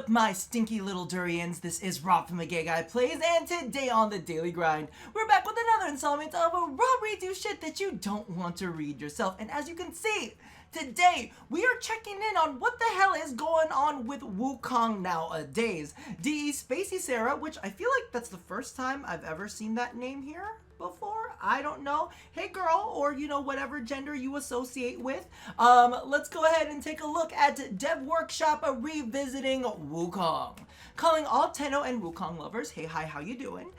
up, my stinky little durians? This is Rob from the Gay Guy Plays, and today on the Daily Grind, we're back with another installment of a Rob reads you shit that you don't want to read yourself. And as you can see, today we are checking in on what the hell is going on with Wukong nowadays. DE Spacey Sarah, which I feel like that's the first time I've ever seen that name here before. I don't know. Hey girl, or you know, whatever gender you associate with. Let's go ahead and take a look at devworkshop revisiting Wukong. Calling all Tenno and Wukong lovers, hey hi, how you doing?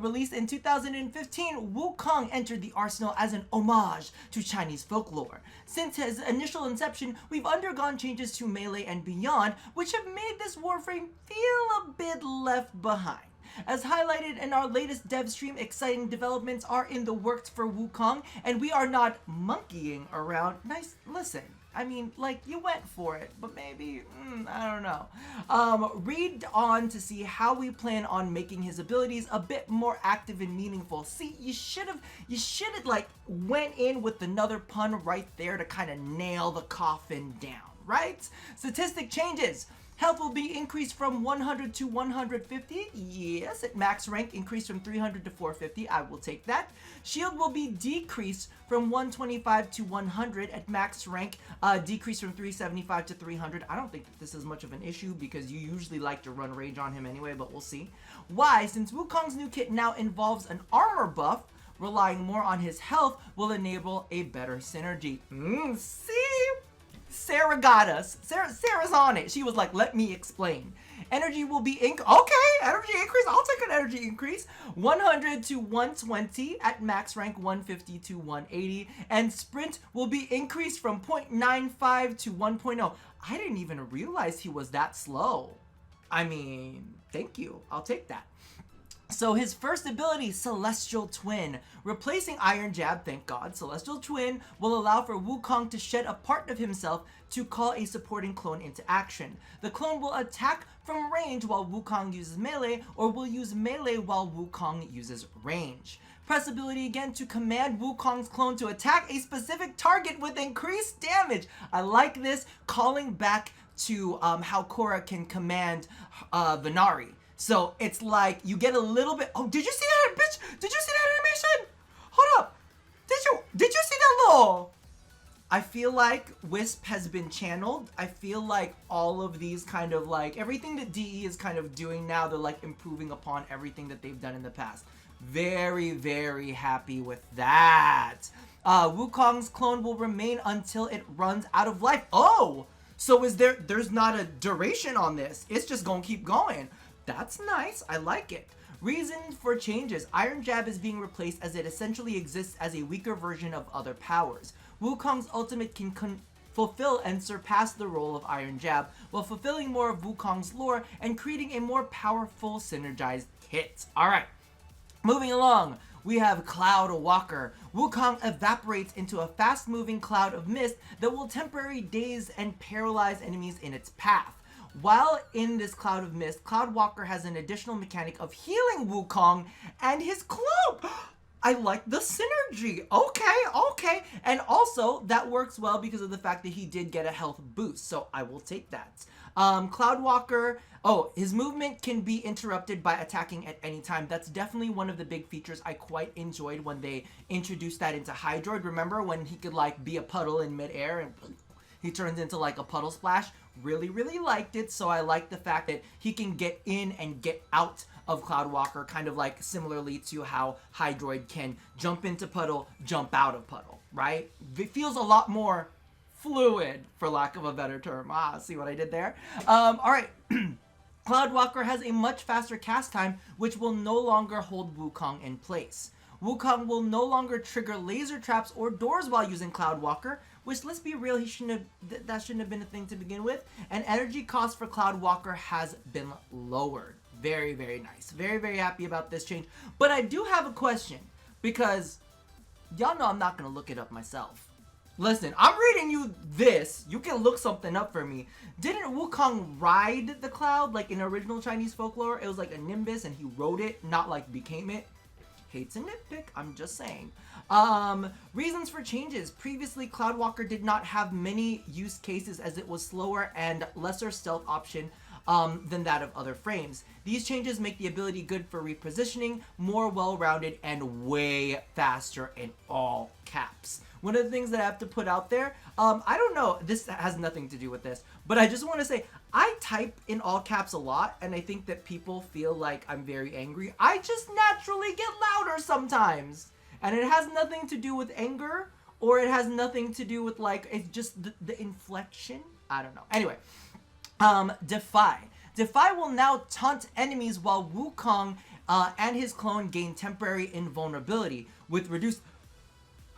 Released in 2015, Wukong entered the arsenal as an homage to Chinese folklore. Since his initial inception, we've undergone changes to Melee and beyond, which have made this Warframe feel a bit left behind. As highlighted in our latest dev stream, exciting developments are in the works for Wukong, and we are not monkeying around. Nice, listen, I mean, like, you went for it, but maybe, I don't know. Read on to see how we plan on making his abilities a bit more active and meaningful. See, you should have like went in with another pun right there to kind of nail the coffin down, right? Statistic changes. Health will be increased from 100 to 150. Yes, at max rank, increased from 300 to 450. I will take that. Shield will be decreased from 125 to 100 at max rank, decreased from 375 to 300. I don't think that this is much of an issue because you usually like to run rage on him anyway, but we'll see. Why? Since Wukong's new kit now involves an armor buff, relying more on his health will enable a better synergy. See? Sarah got us. Sarah's on it. She was like, let me explain. Energy will be okay, energy increase. I'll take an energy increase. 100 to 120 at max rank, 150 to 180. And sprint will be increased from 0.95 to 1.0. I didn't even realize he was that slow. I mean, thank you. I'll take that. So his first ability, Celestial Twin. Replacing Iron Jab, thank God, Celestial Twin will allow for Wukong to shed a part of himself to call a supporting clone into action. The clone will attack from range while Wukong uses melee, or will use melee while Wukong uses range. Press ability again to command Wukong's clone to attack a specific target with increased damage. I like this, calling back to how Korra can command Venari. So it's like you get a little bit. Oh, did you see that, bitch? Did you see that animation? Hold up. Did you see that little? I feel like Wisp has been channeled. I feel like all of these kind of like everything that DE is kind of doing now, they're like improving upon everything that they've done in the past. Very, very happy with that. Wukong's clone will remain until it runs out of life. Oh, so there's not a duration on this. It's just gonna keep going. That's nice. I like it. Reasons for changes. Iron Jab is being replaced as it essentially exists as a weaker version of other powers. Wukong's ultimate can fulfill and surpass the role of Iron Jab while fulfilling more of Wukong's lore and creating a more powerful synergized hit. Alright, moving along. We have Cloud Walker. Wukong evaporates into a fast-moving cloud of mist that will temporarily daze and paralyze enemies in its path. While in this cloud of mist, Cloud Walker has an additional mechanic of healing Wukong and his cloak. I like the synergy. Okay. And also, that works well because of the fact that he did get a health boost, so I will take that. Cloud Walker, his movement can be interrupted by attacking at any time. That's definitely one of the big features I quite enjoyed when they introduced that into Hydroid. Remember when he could like be a puddle in midair and he turns into like a puddle splash? Really, really liked it. So I like the fact that he can get in and get out of Cloud Walker, kind of like similarly to how Hydroid can jump into puddle, jump out of puddle, right? It feels a lot more fluid, for lack of a better term. See what I did there? All right. Cloud Walker has a much faster cast time, which will no longer hold Wukong in place. Wukong will no longer trigger laser traps or doors while using Cloud Walker, which, let's be real, that shouldn't have been a thing to begin with. And energy cost for Cloud Walker has been lowered. Very, very nice. Very, very happy about this change. But I do have a question, because y'all know I'm not going to look it up myself. Listen, I'm reading you this. You can look something up for me. Didn't Wukong ride the cloud like in original Chinese folklore? It was like a nimbus and he rode it, not like became it. Hates a nitpick, I'm just saying. Reasons for changes. Previously, Cloud Walker did not have many use cases as it was slower and lesser stealth option than that of other frames. These changes make the ability good for repositioning, more well-rounded, and way faster in all caps. One of the things that I have to put out there, I don't know, this has nothing to do with this, but I just want to say, I type in all caps a lot, and I think that people feel like I'm very angry. I just naturally get louder sometimes, and it has nothing to do with anger, or it has nothing to do with, like, it's just the inflection. I don't know. Anyway, Defy. Defy will now taunt enemies while Wukong and his clone gain temporary invulnerability with reduced...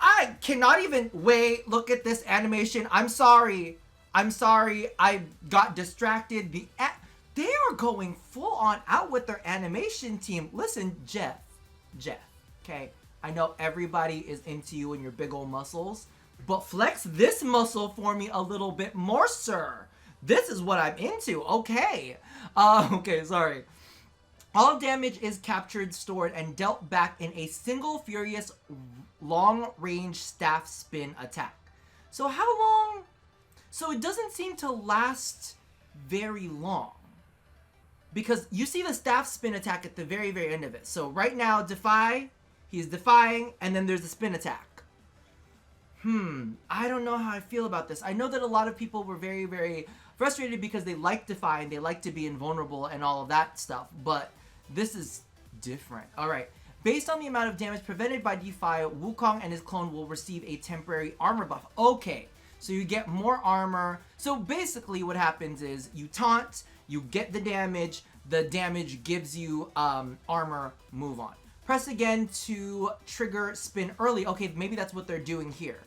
I cannot even... Wait, look at this animation. I'm sorry. I got distracted. They are going full on out with their animation team. Listen, Jeff, okay? I know everybody is into you and your big old muscles, but flex this muscle for me a little bit more, sir. This is what I'm into, okay. Okay, sorry. All damage is captured, stored, and dealt back in a single furious long-range staff spin attack. So how long? So it doesn't seem to last very long. Because you see the staff spin attack at the very, very end of it. So right now, Defy, he's defying, and then there's the spin attack. I don't know how I feel about this. I know that a lot of people were very, very frustrated because they like Defy and they like to be invulnerable and all of that stuff. But this is different. Alright. Based on the amount of damage prevented by Defy, Wukong and his clone will receive a temporary armor buff. Okay. So you get more armor. So basically what happens is you taunt, you get the damage gives you armor, move on. Press again to trigger spin early. Okay, maybe that's what they're doing here.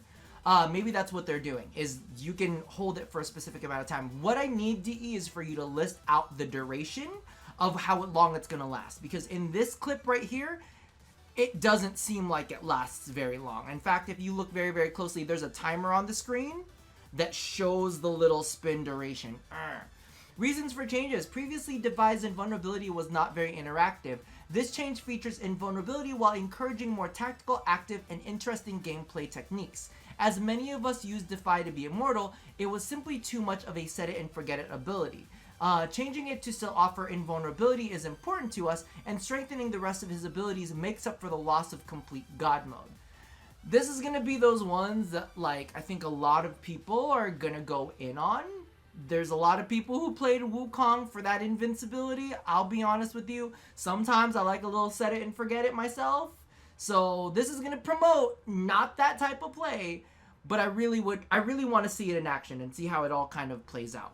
Maybe that's what they're doing, is you can hold it for a specific amount of time. What I need, DE, is for you to list out the duration of how long it's going to last. Because in this clip right here, it doesn't seem like it lasts very long. In fact, if you look very, very closely, there's a timer on the screen that shows the little spin duration. Reasons for changes. Previously devised invulnerability was not very interactive. This change features invulnerability while encouraging more tactical, active, and interesting gameplay techniques. As many of us use Defy to be immortal, it was simply too much of a set-it-and-forget-it ability. Changing it to still offer invulnerability is important to us, and strengthening the rest of his abilities makes up for the loss of complete God mode. This is going to be those ones that, like, I think a lot of people are going to go in on. There's a lot of people who played Wukong for that invincibility. I'll be honest with you. Sometimes I like a little set it and forget it myself. So this is going to promote not that type of play, but I really want to see it in action and see how it all kind of plays out.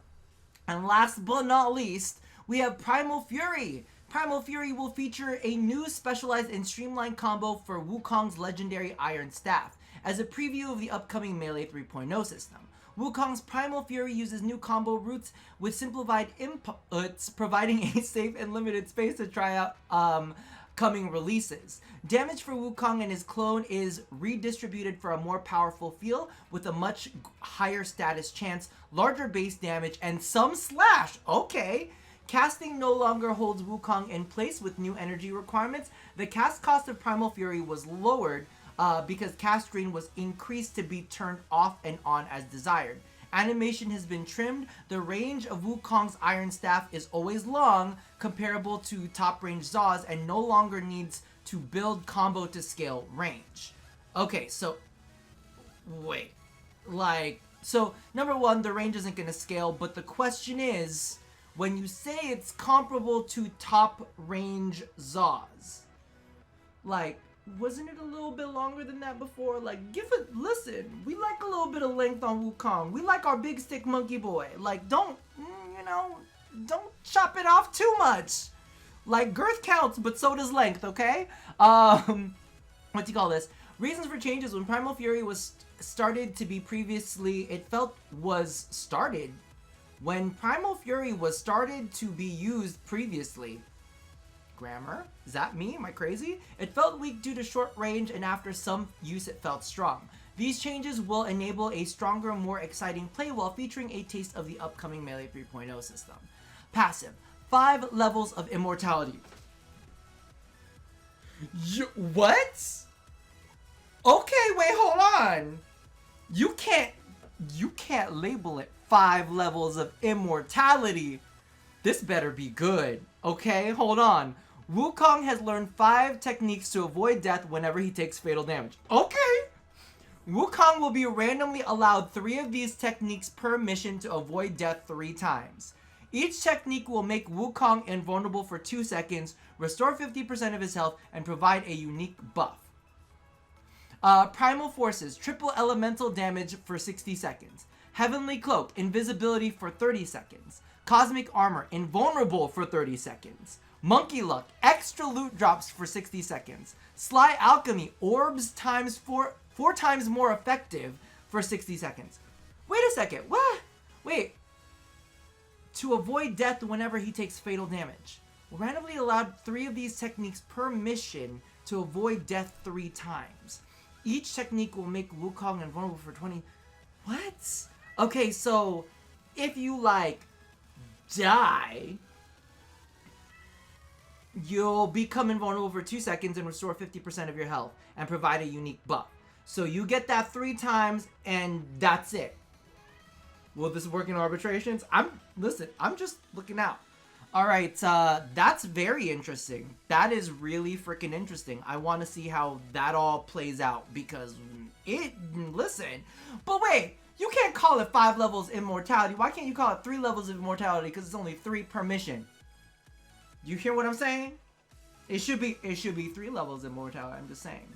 And last but not least, we have Primal Fury. Primal Fury will feature a new specialized and streamlined combo for Wukong's legendary Iron Staff, as a preview of the upcoming Melee 3.0 system. Wukong's Primal Fury uses new combo routes with simplified inputs, providing a safe and limited space to try out coming releases. Damage for Wukong and his clone is redistributed for a more powerful feel with a much higher status chance, larger base damage, and some slash. Okay. Casting no longer holds Wukong in place with new energy requirements. The cast cost of Primal Fury was lowered because cast screen was increased to be turned off and on as desired. Animation has been trimmed. The range of Wukong's Iron Staff is always long, comparable to top range Zaws, and no longer needs to build combo to scale range. Okay, so wait. So number one, the range isn't going to scale, but the question is, when you say it's comparable to top range Zaws, wasn't it a little bit longer than that before? Listen, we like a little bit of length on Wukong. We like our big stick monkey boy. Don't chop it off too much. Girth counts, but so does length, okay? What do you call this? Reasons for changes. When Primal Fury was started to be previously, when Primal Fury was started to be used previously, grammar? Is that me? Am I crazy? It felt weak due to short range, and after some use it felt strong. These changes will enable a stronger, more exciting play while featuring a taste of the upcoming Melee 3.0 system. Passive. 5 levels of immortality. What? Okay, wait, hold on. You can't label it 5 levels of immortality. This better be good. Okay, hold on. Wukong has learned 5 techniques to avoid death whenever he takes fatal damage. Okay. Wukong will be randomly allowed 3 of these techniques per mission to avoid death 3 times. Each technique will make Wukong invulnerable for 2 seconds, restore 50% of his health, and provide a unique buff. Primal Forces, triple elemental damage for 60 seconds. Heavenly Cloak, invisibility for 30 seconds. Cosmic Armor, invulnerable for 30 seconds. Monkey Luck, extra loot drops for 60 seconds. Sly Alchemy, orbs times 4 times more effective for 60 seconds. Wait a second, what? Wait. To avoid death whenever he takes fatal damage. We're randomly allowed 3 of these techniques per mission to avoid death 3 times. Each technique will make Wukong invulnerable for 20... What? Okay, so if you, like, die, you'll become invulnerable for 2 seconds and restore 50% of your health and provide a unique buff. So you get that 3 times and that's it. Will this work in arbitrations? Listen, I'm just looking out. Alright, that's very interesting. That is really freaking interesting. I want to see how that all plays out because listen. But wait, you can't call it 5 levels immortality. Why can't you call it 3 levels of immortality because it's only 3 per mission? You hear what I'm saying? It should be 3 levels of immortality, I'm just saying.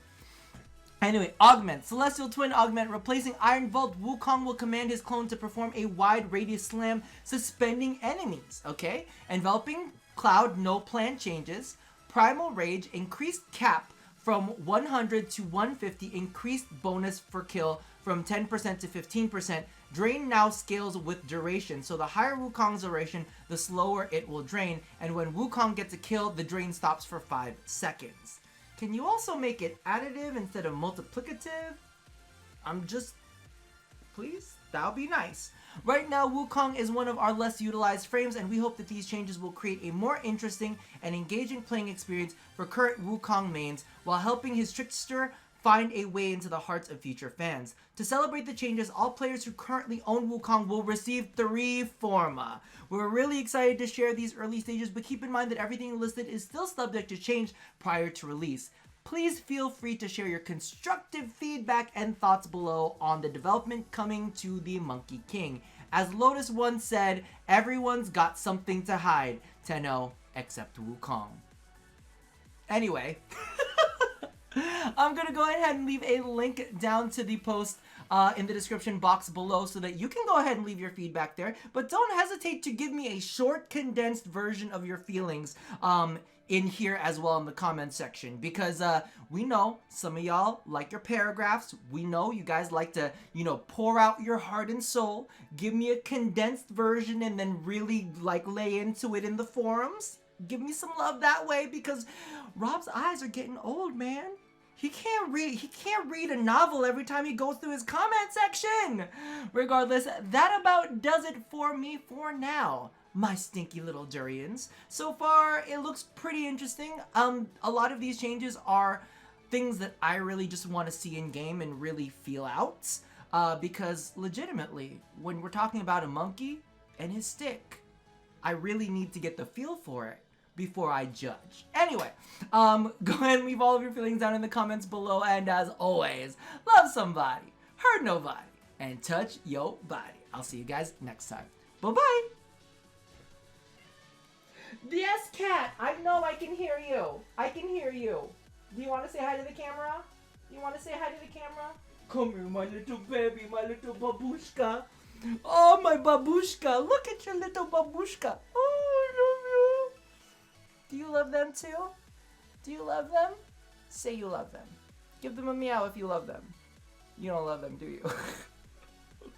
Anyway, Augments. Celestial Twin Augment. Replacing Iron Vault, Wukong will command his clone to perform a wide radius slam, suspending enemies. Okay? Enveloping Cloud, no plan changes. Primal Rage, increased cap from 100 to 150, increased bonus for kill from 10% to 15%. Drain now scales with duration, so the higher Wukong's duration, the slower it will drain, and when Wukong gets a kill, the drain stops for 5 seconds. Can you also make it additive instead of multiplicative? Please? That would be nice. Right now, Wukong is one of our less utilized frames, and we hope that these changes will create a more interesting and engaging playing experience for current Wukong mains, while helping his trickster find a way into the hearts of future fans. To celebrate the changes, all players who currently own Wukong will receive 3 Forma. We're really excited to share these early stages, but keep in mind that everything listed is still subject to change prior to release. Please feel free to share your constructive feedback and thoughts below on the development coming to the Monkey King. As Lotus once said, everyone's got something to hide. Tenno, except Wukong. Anyway... I'm going to go ahead and leave a link down to the post in the description box below so that you can go ahead and leave your feedback there. But don't hesitate to give me a short, condensed version of your feelings in here as well in the comment section. Because we know some of y'all like your paragraphs. We know you guys like to, pour out your heart and soul. Give me a condensed version and then really, lay into it in the forums. Give me some love that way because Rob's eyes are getting old, man. He can't read a novel every time he goes through his comment section. Regardless, that about does it for me for now, my stinky little durians. So far, it looks pretty interesting. A lot of these changes are things that I really just want to see in game and really feel out. Because legitimately, when we're talking about a monkey and his stick, I really need to get the feel for it before I judge. Anyway, go ahead and leave all of your feelings down in the comments below, and as always, love somebody, hurt nobody, and touch your body. I'll see you guys next time. Bye-bye! Yes, cat! I know I can hear you. I can hear you. Do you want to say hi to the camera? You want to say hi to the camera? Come here, my little baby, my little babushka. Oh, my babushka. Look at your little babushka. Oh, I love you. Do you love them too? Do you love them? Say you love them. Give them a meow if you love them. You don't love them, do you?